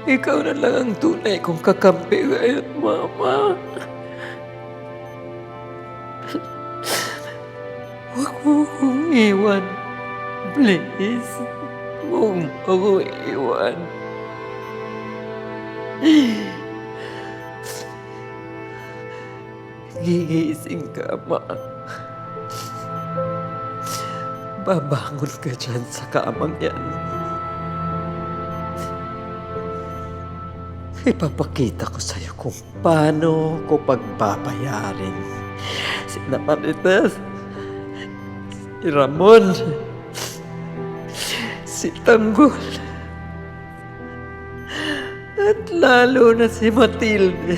Ikaw na lang ang tunay kong kakampi ngayon, Mama. Huwag mo akong iwan. Please. Huwag mo akong iwan. Gigising ka, Ma. Babangon ka dyan sa kamang yan. Ipapakita ko sa'yo kung paano ko pagbabayarin si Marites, si Ramon, si Tanggol, at lalo na si Matilde.